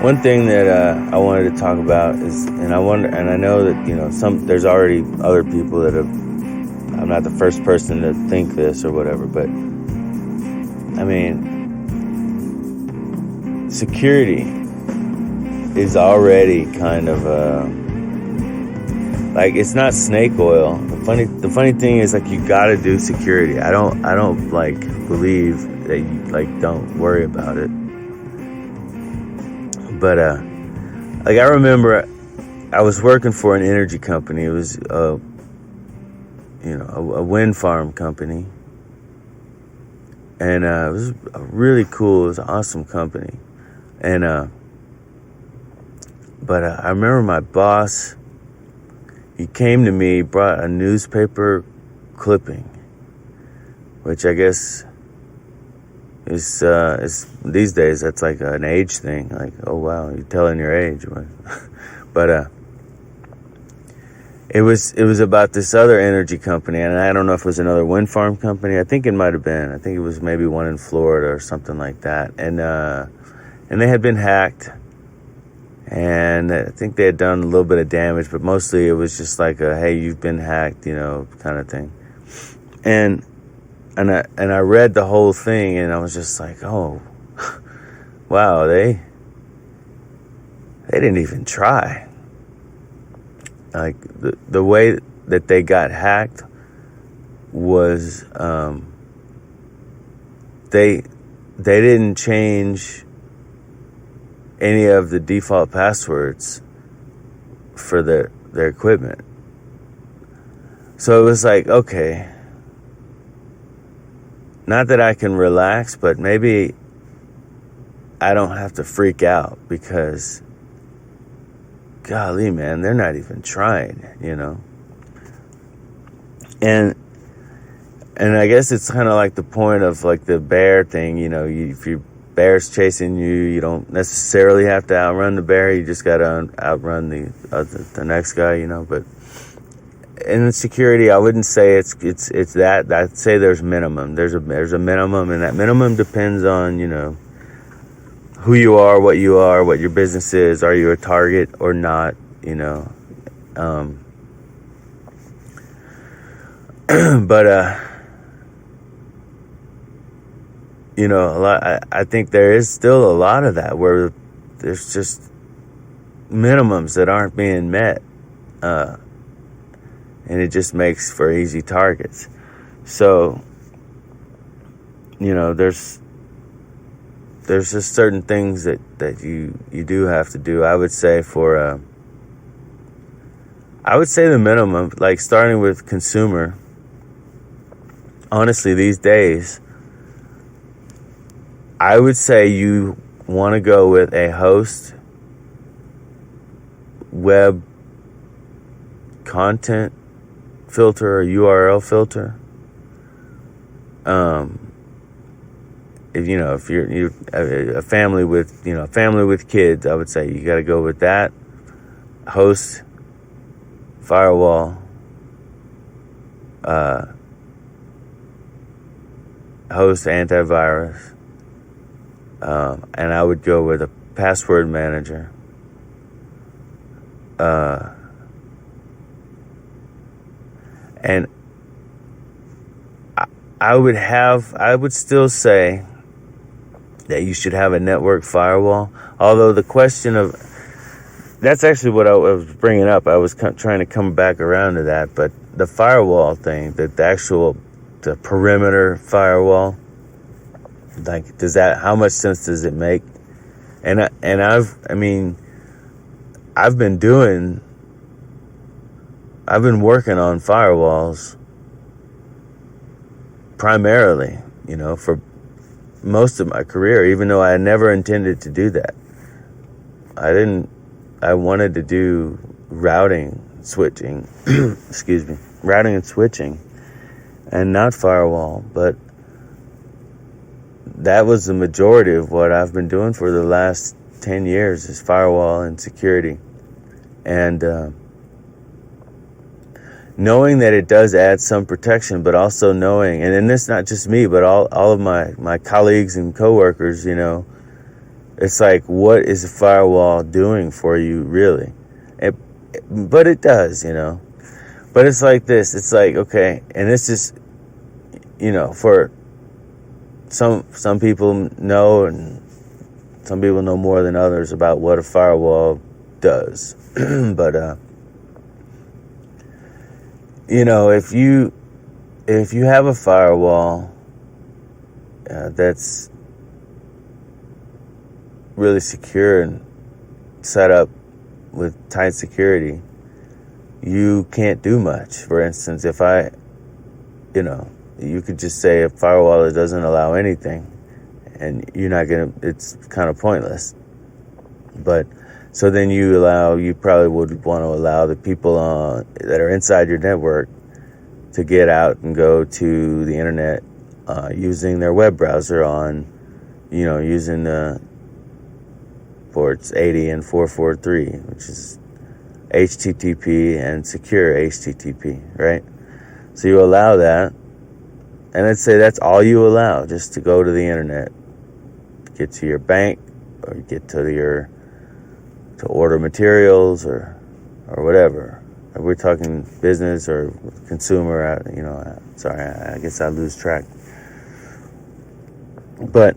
one thing that I wanted to talk about is, and I know that there's already other people that have. I'm not the first person to think this or whatever, but I mean, security is already kind of like, it's not snake oil. The funny thing is, like, you gotta do security. I don't like believe that you like don't worry about it. But like, I remember I was working for an energy company. It was a wind farm company, and it was really cool. It was an awesome company, and but I remember my boss. He came to me, brought a newspaper clipping, which I guess is these days that's like an age thing. Like, oh wow, you're telling your age, but it was about this other energy company, and I don't know if it was another wind farm company. I think it might have been. I think it was maybe one in Florida or something like that, and they had been hacked. And I think they had done a little bit of damage, but mostly it was just like a, hey, you've been hacked, kind of thing. And I read the whole thing, and I was just like, oh, wow, they didn't even try. Like, the way that they got hacked was they didn't change any of the default passwords for their equipment. So it was like, okay, not that I can relax, but maybe I don't have to freak out, because golly, man, they're not even trying, And I guess it's kind of like the point of like the bear thing, if you bear's chasing you, you don't necessarily have to outrun the bear. You just got to outrun the next guy, But in security, I wouldn't say it's that. I'd say there's minimum. There's a minimum, and that minimum depends on who you are, what your business is. Are you a target or not? But a lot. I think there is still a lot of that where there's just minimums that aren't being met, and it just makes for easy targets. So, there's just certain things that you do have to do. I would say the minimum, like starting with consumer. Honestly, these days, I would say you want to go with a host web content filter or URL filter. If you're a family with kids, I would say you got to go with that. Host, firewall, host, antivirus. And I would go with a password manager. And I would still say that you should have a network firewall. Although the question of, that's actually what I was bringing up. I was trying to come back around to that. But the firewall thing, the perimeter firewall, like, how much sense does it make? And I've been working on firewalls primarily, for most of my career, even though I never intended to do that. I wanted to do routing, switching, routing and switching, and not firewall, but that was the majority of what I've been doing for the last 10 years is firewall and security. And knowing that it does add some protection, but also knowing, and this not just me, but all of my colleagues and coworkers, It's like, what is a firewall doing for you, really? But it does, But it's like this. It's like, okay, and this is, for some people know, and some people know more than others about what a firewall does. But if you have a firewall that's really secure and set up with tight security, you can't do much. For instance, if you could just say a firewall that doesn't allow anything, and it's kind of pointless. But so then you probably would want to allow the people that are inside your network to get out and go to the internet using their web browser using the ports 80 and 443, which is HTTP and secure HTTP, right? So you allow that, and let's say that's all you allow, just to go to the internet, get to your bank, or get to order materials or whatever. If we're talking business or consumer, sorry, I guess I lose track. But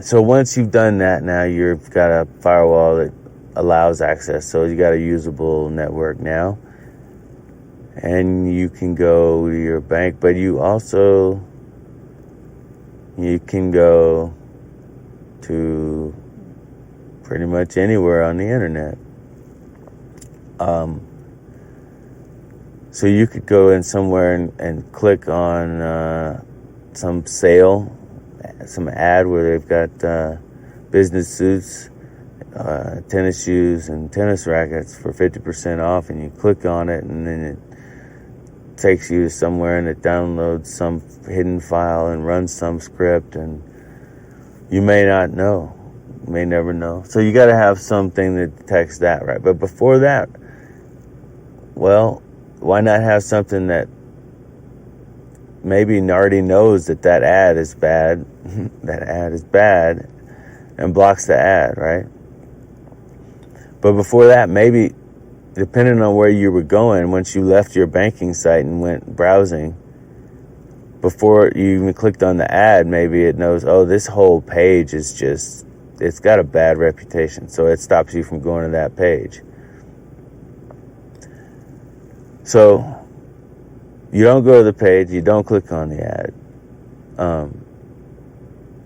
so once you've done that, now you've got a firewall that allows access. So you got a usable network now, and you can go to your bank, but you can go to pretty much anywhere on the internet. So you could go in somewhere and click on some sale, some ad where they've got business suits, tennis shoes, and tennis rackets for 50% off, and you click on it, and then it takes you to somewhere, and it downloads some hidden file and runs some script, and you may not know. You may never know. So you got to have something that detects that, right? But before that, well, why not have something that maybe already knows that ad is bad, that ad is bad, and blocks the ad, right? But before that, maybe, depending on where you were going, once you left your banking site and went browsing, before you even clicked on the ad, maybe it knows, oh, this whole page is it's got a bad reputation, so it stops you from going to that page. So you don't go to the page, you don't click on the ad.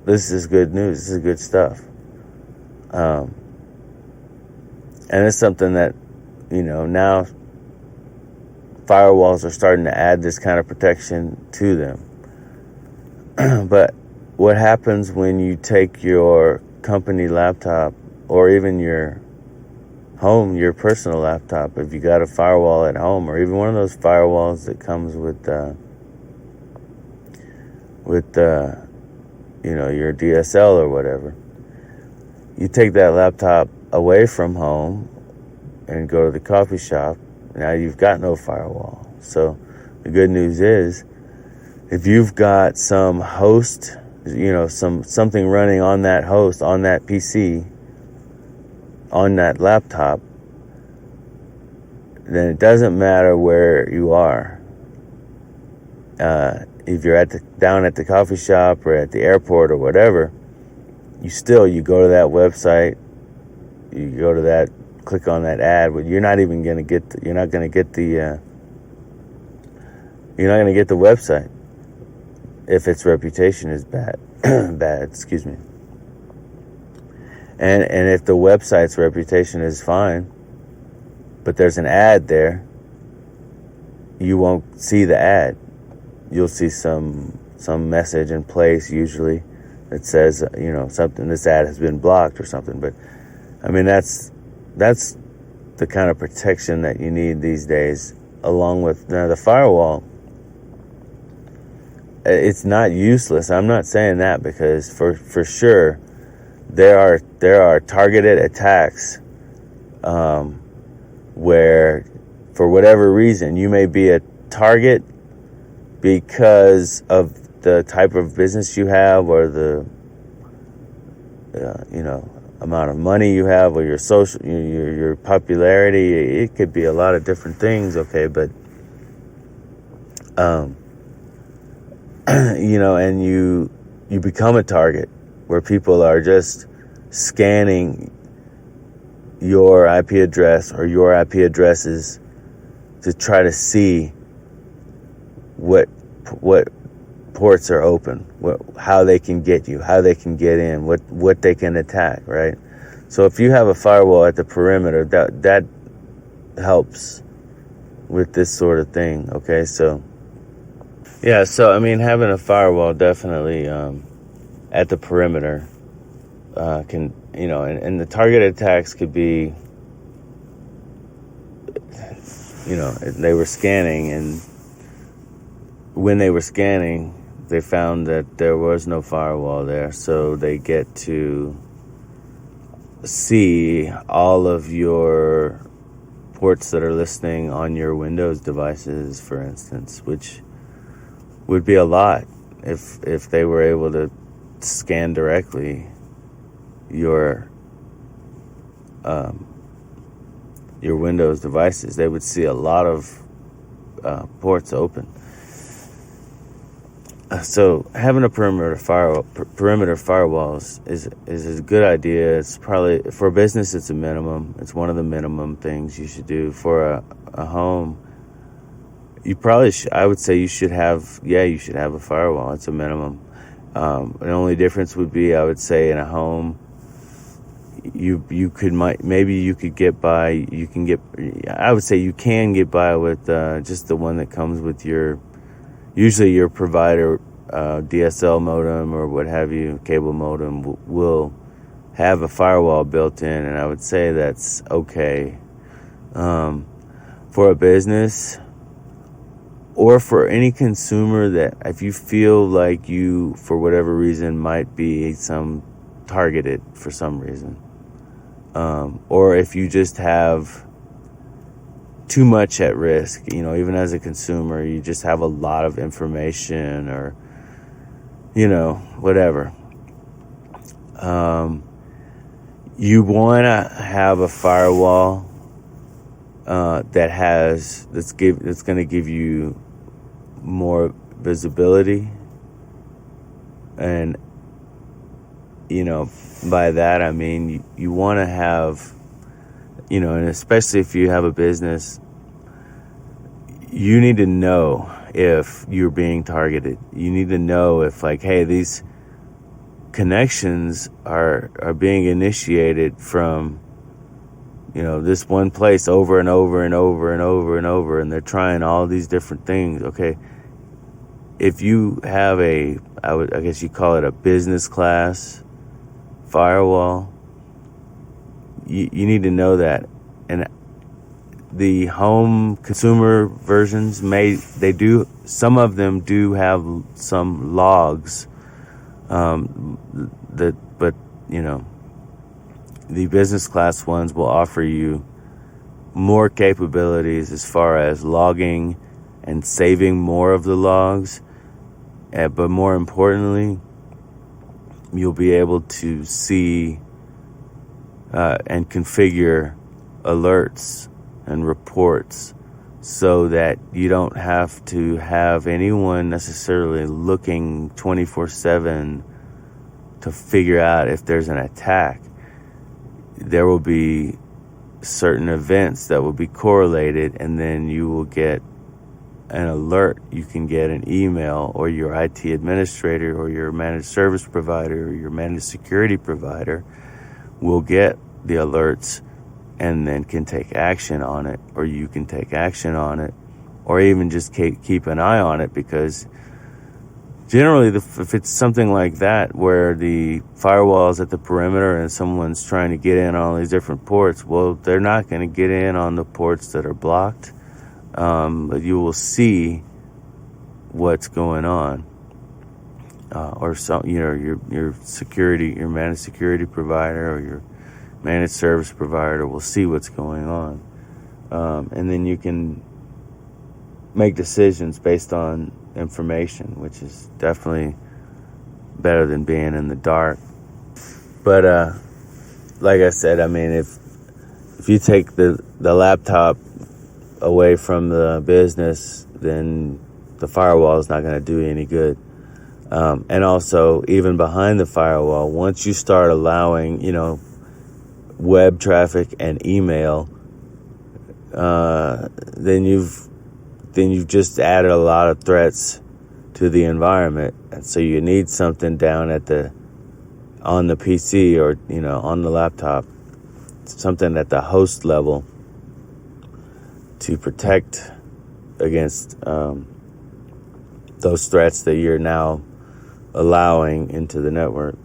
This is good news. This is good stuff. And it's something that, now firewalls are starting to add this kind of protection to them. But what happens when you take your company laptop, or even your personal laptop, if you got a firewall at home, or even one of those firewalls that comes with your DSL or whatever, you take that laptop away from home and go to the coffee shop, now you've got no firewall. So the good news is, if you've got some host, something running on that host, on that PC, on that laptop, then it doesn't matter where you are. If you're down at the coffee shop or at the airport or whatever, you go to that website, you go to that, click on that ad, but you're not going to get the website if its reputation is bad. Excuse me. And if the website's reputation is fine, but there's an ad there, you won't see the ad. You'll see some message in place, usually, that says, something, this ad has been blocked or something. But I mean, that's the kind of protection that you need these days, along with the firewall. It's not useless. I'm not saying that, because for sure there are targeted attacks where, for whatever reason, you may be a target because of the type of business you have, or amount of money you have, or your social, your popularity. It could be a lot of different things, okay? But and you become a target where people are just scanning your IP address or your IP addresses to try to see what ports are open, how they can get you, how they can get in, what they can attack, right? So if you have a firewall at the perimeter, that helps with this sort of thing, okay? So yeah, so I mean, having a firewall definitely at the perimeter can, and the targeted attacks could be, they were scanning, and when they were scanning, they found that there was no firewall there, so they get to see all of your ports that are listening on your Windows devices, for instance, which would be a lot if they were able to scan directly your Windows devices. They would see a lot of ports open. So having a perimeter firewalls is a good idea. It's probably, for a business, it's a minimum. It's one of the minimum things you should do. For a home, you probably I would say you should have a firewall. It's a minimum. The only difference would be, I would say, in a home, you could get by. I would say you can get by with just the one that comes with usually your provider DSL modem or what have you, cable modem will have a firewall built in, and I would say that's okay. For a business or for any consumer, that if you feel like you, for whatever reason, might be targeted for some reason, or if you just have too much at risk, even as a consumer, you just have a lot of information, or whatever, you want to have a firewall that's going to give you more visibility, and by that I mean you want to have, and especially if you have a business, you need to know if you're being targeted. You need to know if, like, hey, these connections are being initiated from, this one place over and over and over and over and over, and they're trying all these different things. Okay, if you have I guess you call it a business class firewall, you need to know that. And the home consumer versions some of them do have some logs, but the business class ones will offer you more capabilities as far as logging and saving more of the logs, but more importantly, you'll be able to see and configure alerts and reports so that you don't have to have anyone necessarily looking 24/7 to figure out if there's an attack. There will be certain events that will be correlated, and then you will get an alert. You can get an email, or your IT administrator or your managed service provider or your managed security provider will get the alerts and then can take action on it, or you can take action on it, or even just keep an eye on it, because generally if it's something like that where the firewall is at the perimeter and someone's trying to get in on all these different ports, well, they're not going to get in on the ports that are blocked, but you will see what's going on, or some, your security, your managed security provider or your managed service provider will see what's going on, and then you can make decisions based on information, which is definitely better than being in the dark. But like I said, I mean, if you take the laptop away from the business, then the firewall is not going to do you any good. And also, even behind the firewall, once you start allowing, web traffic and email, then you've just added a lot of threats to the environment. And so you need something down on the PC or, on the laptop, something at the host level to protect against those threats that you're now allowing into the network.